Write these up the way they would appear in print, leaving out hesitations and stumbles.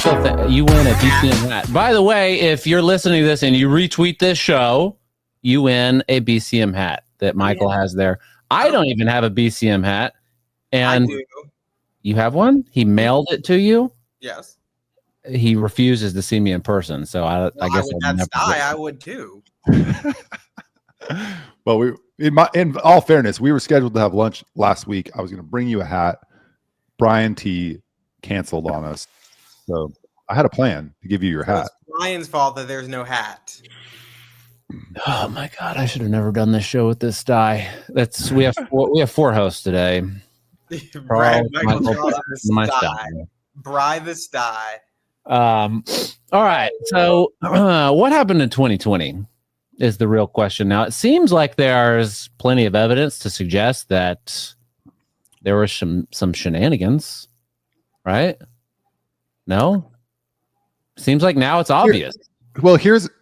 still think you win a BCM hat. By the way, if you're listening to this and you retweet this show, you win a BCM hat that Michael has there. I don't even have a BCM hat. And I do. You have one? He mailed it to you? Yes. He refuses to see me in person, so I guess I would too. Well, in all fairness, we were scheduled to have lunch last week. I was going to bring you a hat. Brian T canceled on us, so I had a plan to give you your hat. It's Brian's fault that there's no hat. Oh my God! I should have never done this show with this die. We have four hosts today. Brian, Bry this die. All right. So, what happened in 2020 is the real question. Now, it seems like there's plenty of evidence to suggest that there were some shenanigans, right? No? Seems like now it's obvious.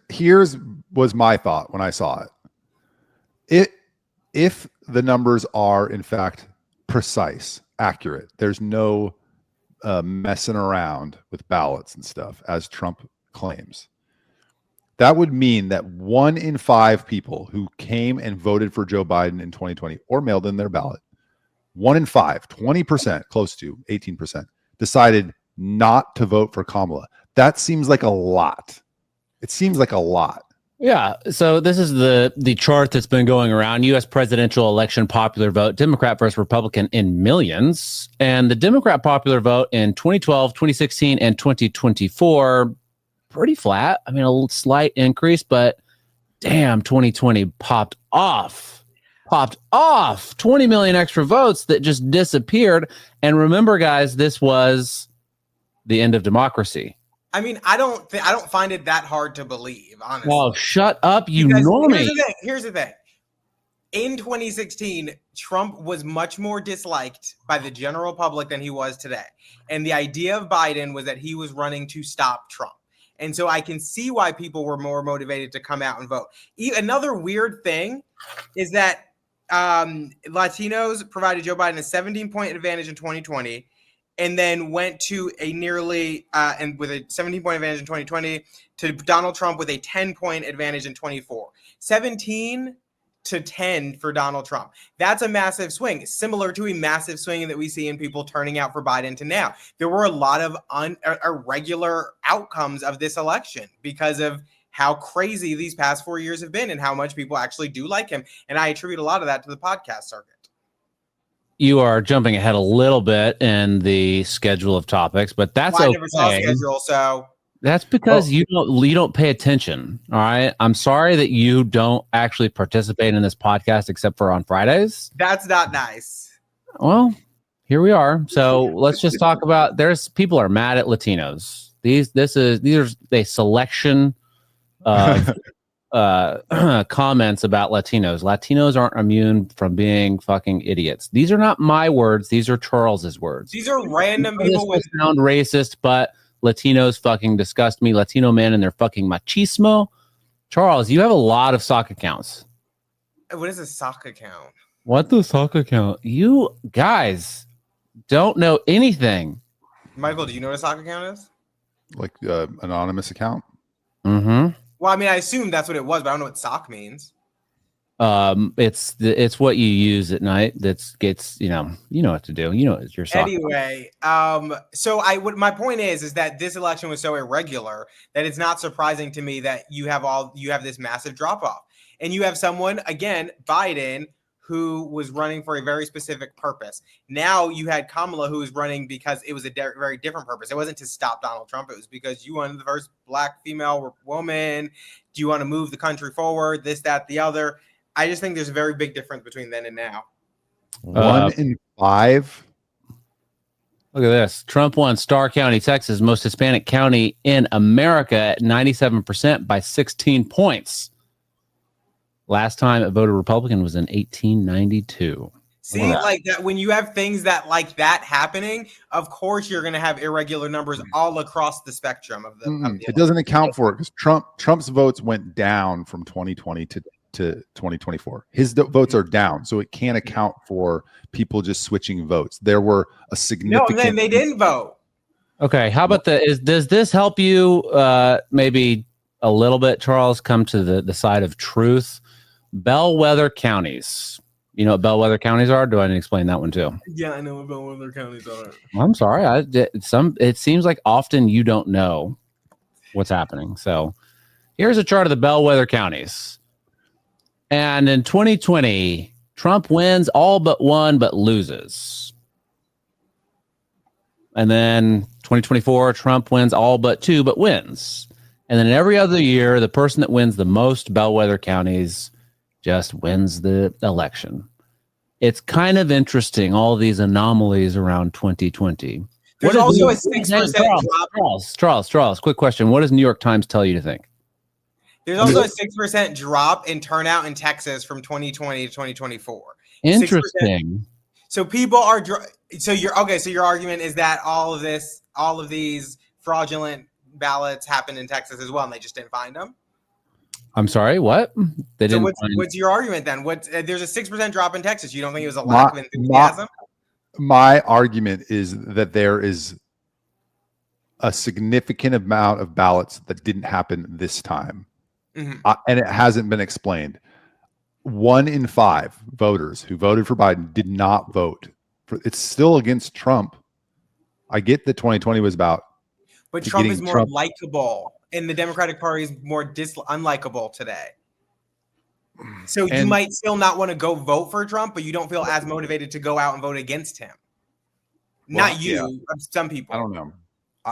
Here's was my thought when I saw it. If the numbers are in fact precise, accurate, there's no messing around with ballots and stuff, as Trump claims. That would mean that 1 in 5 people who came and voted for Joe Biden in 2020 or mailed in their ballot, 1 in 5, 20%, close to 18%, decided not to vote for Kamala. That seems like a lot. It seems like a lot. Yeah. So this is the chart that's been going around. U.S. presidential election popular vote, Democrat versus Republican in millions. And the Democrat popular vote in 2012, 2016, and 2024, pretty flat. I mean, a slight increase, but damn, 2020 popped off. 20 million extra votes that just disappeared. And remember, guys, this was the end of democracy. I mean, I don't find it that hard to believe, honestly. Oh, shut up, you normie. Here's the thing. In 2016, Trump was much more disliked by the general public than he was today. And the idea of Biden was that he was running to stop Trump. And so I can see why people were more motivated to come out and vote. Another weird thing is that Latinos provided Joe Biden a 17-point advantage in 2020. And then went to a nearly and with a 17-point advantage in 2020 to Donald Trump with a 10-point advantage in 24. 17 to 10 for Donald Trump. That's a massive swing, similar to a massive swing that we see in people turning out for Biden to now. There were a lot of irregular outcomes of this election because of how crazy these past 4 years have been and how much people actually do like him. And I attribute a lot of that to the podcast circuit. You are jumping ahead a little bit in the schedule of topics, but that's okay. I never saw a schedule, so that's because you don't pay attention. All right, I'm sorry that you don't actually participate in this podcast except for on Fridays. That's not nice. Well, here we are. So let's just talk about. People are mad at Latinos. These are a selection of comments about Latinos. Latinos aren't immune from being fucking idiots. These are not my words. These are Charles's words. These are random people with sound racist, but Latinos fucking disgust me. Latino men and their fucking machismo. Charles, you have a lot of sock accounts. What is a sock account? What the sock account? You guys don't know anything. Michael, do you know what a sock account is? Like anonymous account? Mm-hmm. Well, I mean, I assume that's what it was, but I don't know what sock means. It's what you use at night. Gets you know what to do. You know it's your sock. Anyway, so my point is that this election was so irregular that it's not surprising to me that you have this massive drop off, and you have someone again, Biden, who was running for a very specific purpose. Now you had Kamala, who was running because it was a very different purpose. It wasn't to stop Donald Trump. It was because you wanted the first Black female woman. Do you want to move the country forward? This, that, the other. I just think there's a very big difference between then and now. 1 in 5. Look at this. Trump won Starr County, Texas, most Hispanic county in America at 97% by 16 points. Last time it voted Republican was in 1892. See, like that, when you have things like that happening, of course you're going to have irregular numbers all across the spectrum of the. It doesn't account for it because Trump's votes went down from 2020 to 2024. His votes are down, so it can't account for people just switching votes. There were a significant. No, then they didn't vote. Okay, how about does this help you maybe a little bit, Charles, come to the side of truth? Bellwether counties. You know what bellwether counties are? Do I need to explain that one too? Yeah, I know what bellwether counties are. I'm sorry. It seems like often you don't know what's happening. So here's a chart of the bellwether counties. And in 2020, Trump wins all but one, but loses. And then 2024, Trump wins all but two, but wins. And then every other year, the person that wins the most bellwether counties just wins the election. It's kind of interesting, all these anomalies around 2020. There's also a 6% drop. Charles, quick question. What does New York Times tell you to think? There's also a 6% drop in turnout in Texas from 2020 to 2024. Interesting. 6%. So people are so your argument is that all of these fraudulent ballots happened in Texas as well, and they just didn't find them. I'm sorry, what? They didn't. What's your argument then? There's a 6% drop in Texas. You don't think it was a lack of enthusiasm? My argument is that there is a significant amount of ballots that didn't happen this time, and it hasn't been explained. 1 in 5 voters who voted for Biden did not vote. It's still against Trump. I get that 2020 was about, but Trump is more likable, and the Democratic Party is more unlikable today. So you might still not want to go vote for Trump, but you don't feel as motivated to go out and vote against him. Well, not you, some people. I don't know.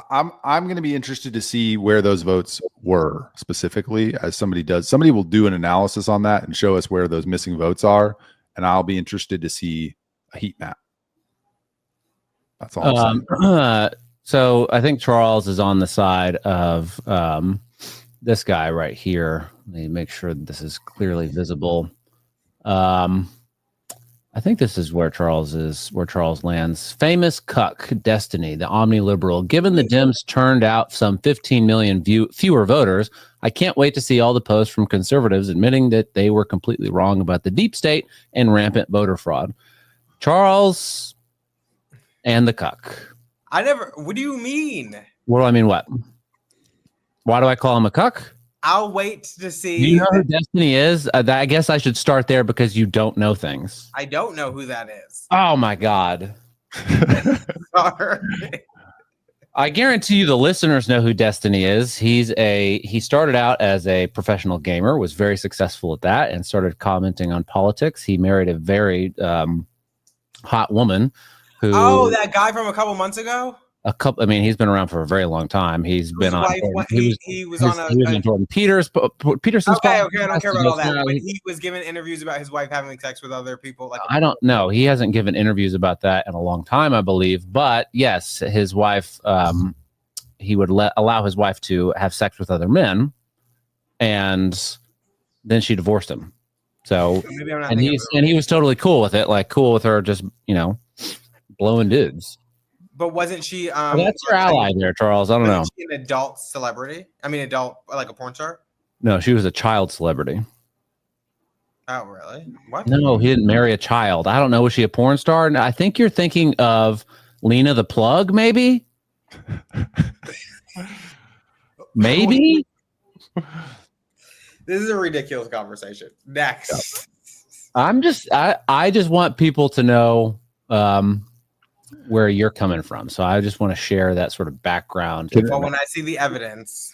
I'm going to be interested to see where those votes were specifically, as somebody does. Somebody will do an analysis on that and show us where those missing votes are, and I'll be interested to see a heat map. That's all I'm saying. So I think Charles is on the side of this guy right here. Let me make sure that this is clearly visible. I think this is where Charles lands. Famous cuck Destiny, the omni-liberal. Given the Dems turned out some 15 million fewer voters, I can't wait to see all the posts from conservatives admitting that they were completely wrong about the deep state and rampant voter fraud. Charles and the cuck. What do you mean? What do I mean? What? Why do I call him a cuck? I'll wait to see. Do you know who Destiny is? I guess I should start there because you don't know things. I don't know who that is. Oh my God. Sorry. I guarantee you the listeners know who Destiny is. He started out as a professional gamer, was very successful at that, and started commenting on politics. He married a very hot woman who. Oh, that guy from a couple months ago? He's been around for a very long time. He's been on. He was on Jordan Peterson's. Okay, I don't care about all that. But he was giving interviews about his wife having sex with other people. I don't know. He hasn't given interviews about that in a long time, I believe. But yes, his wife. He would allow his wife to have sex with other men, and then she divorced him. So he was totally cool with it, like cool with her, just blowing dudes. But wasn't she? That's your ally there, Charles. I don't know. She an adult celebrity? Adult, like a porn star? No, she was a child celebrity. Oh, really? What? No, he didn't marry a child. I don't know. Was she a porn star? I think you're thinking of Lena the Plug, maybe? Maybe? This is a ridiculous conversation. Next. I just want people to know where you're coming from. So I just want to share that sort of background. Well, when I see the evidence.